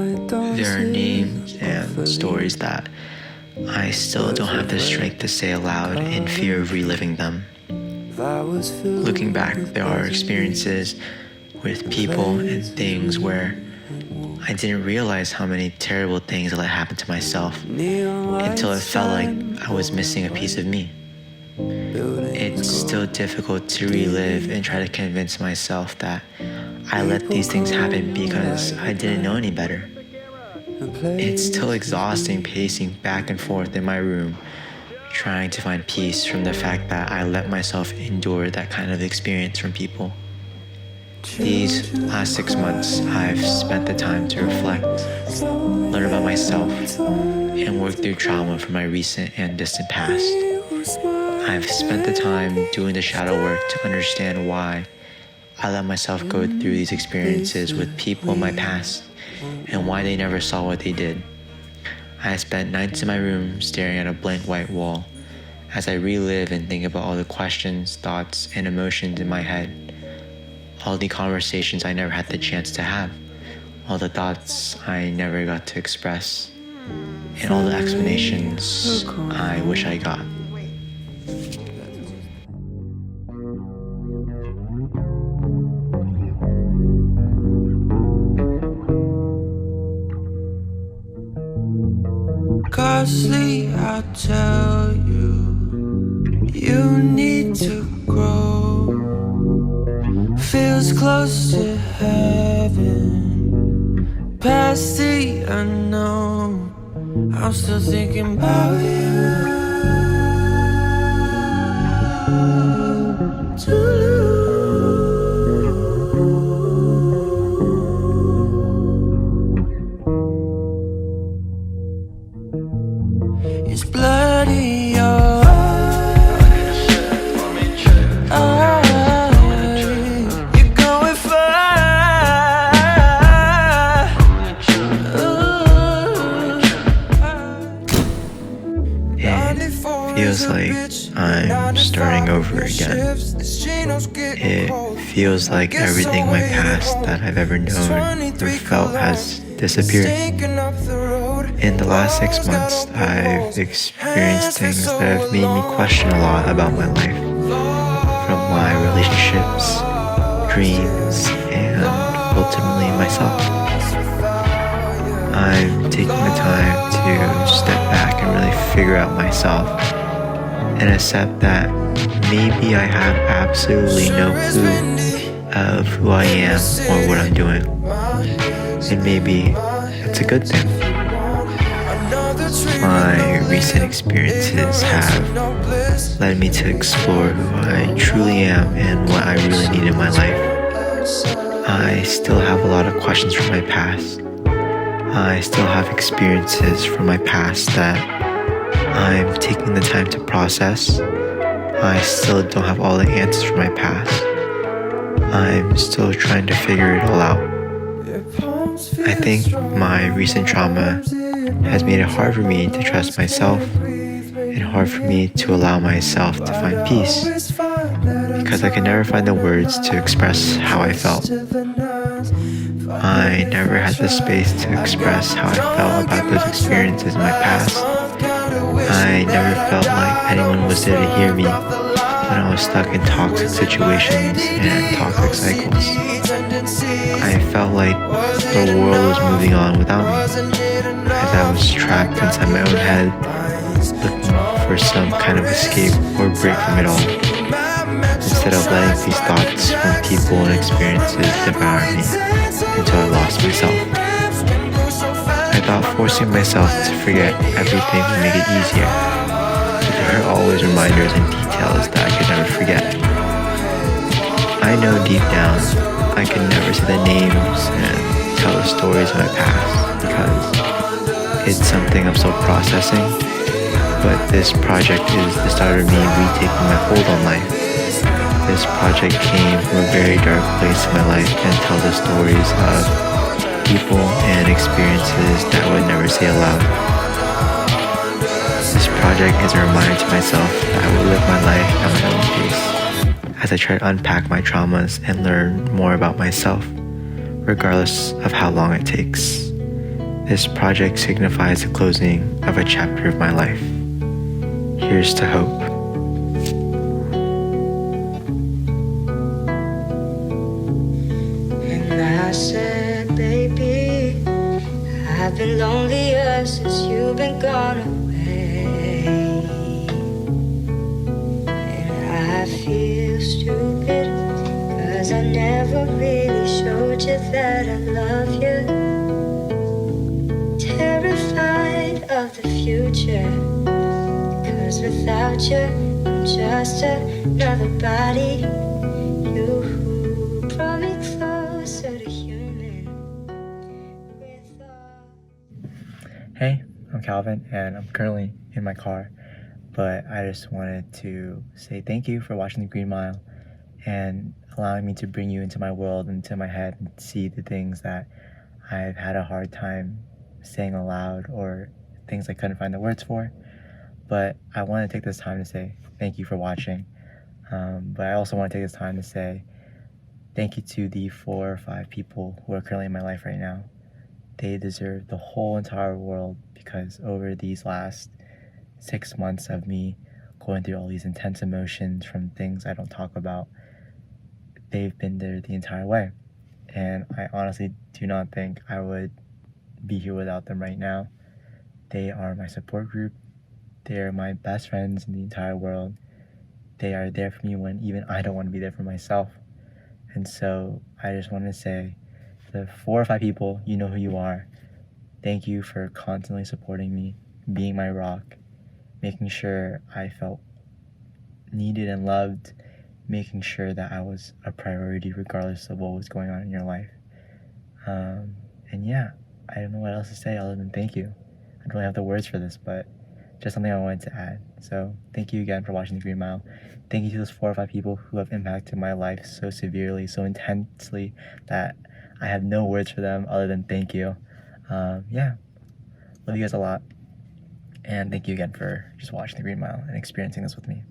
There are names and stories that I still don't have the strength to say aloud in fear of reliving them. Looking back, there are experiences with people and things where I didn't realize how many terrible things that happened to myself until it felt like I was missing a piece of me. It's still difficult to relive and try to convince myself that I let these things happen because I didn't know any better. It's still exhausting pacing back and forth in my room, trying to find peace from the fact that I let myself endure that kind of experience from people. These last 6 months, I've spent the time to reflect, learn about myself, and work through trauma from my recent and distant past. I've spent the time doing the shadow work to understand why I let myself go through these experiences with people in my past and why they never saw what they did. I spent nights in my room staring at a blank white wall as I relive and think about all the questions, thoughts, and emotions in my head. All the conversations I never had the chance to have, all the thoughts I never got to express, and all the explanations I wish I got. Costly, I'll tell you, you need to grow. Feels close to heaven, past the unknown. I'm still thinking about you. It's bloody, feels like I'm starting over again. It feels like everything in my past that I've ever known or felt has disappeared. In the last 6 months, I've experienced things that have made me question a lot about my life, from my relationships, dreams, and ultimately myself. I'm taking the time to step back and really figure out myself and accept that maybe I have absolutely no clue of who I am or what I'm doing. And maybe it's a good thing. My recent experiences have led me to explore who I truly am and what I really need in my life. I still have a lot of questions from my past. I still have experiences from my past that I'm taking the time to process. I still don't have all the answers from my past. I'm still trying to figure it all out. I think my recent trauma has made it hard for me to trust myself and hard for me to allow myself to find peace because I could never find the words to express how I felt. I never had the space to express how I felt about those experiences in my past. I never felt like anyone was there to hear me when I was stuck in toxic situations and toxic cycles. I felt like the world was moving on without me, as I was trapped inside my own head, looking for some kind of escape or break from it all, instead of letting these thoughts from people and experiences devour me until I lost myself. I thought forcing myself to forget everything would make it easier, but there are always reminders and details that I could never forget. I know deep down I can never say the names and tell the stories of my past because it's something I'm still processing, but this project is the start of me retaking my hold on life. This project came from a very dark place in my life and tells the stories of people and experiences that I would never say aloud. This project is a reminder to myself that I will live my life at my own pace as I try to unpack my traumas and learn more about myself, regardless of how long it takes. This project signifies the closing of a chapter of my life. Here's to hope. And I said, baby, I've been lonelier since you've been gone away. And I feel stupid, 'cause I never really showed you that I love you. Terrified of the future, 'cause without you, I'm just another body. You brought me closer to human. Hey, I'm Calvin, and I'm currently in my car, but I just wanted to say thank you for watching the Green Mile and allowing me to bring you into my world, into my head, and see the things that I've had a hard time saying aloud, or things I couldn't find the words for. But I want to take this time to say thank you for watching. But I also want to take this time to say thank you to the 4 or 5 people who are currently in my life right now. They deserve the whole entire world, because over these last 6 months of me going through all these intense emotions from things I don't talk about, they've been there the entire way. And I honestly do not think I would be here without them right now. They are my support group. They are my best friends in the entire world. They are there for me when even I don't want to be there for myself. And so I just want to say, the 4 or 5 people, you know who you are. Thank you for constantly supporting me, being my rock, making sure I felt needed and loved, making sure that I was a priority regardless of what was going on in your life. And yeah, I don't know what else to say other than thank you. I don't really have the words for this, but just something I wanted to add. So thank you again for watching the Green Mile. Thank you to those 4 or 5 people who have impacted my life so severely, so intensely, that I have no words for them other than thank you. Yeah, love you guys a lot. And thank you again for just watching the Green Mile and experiencing this with me.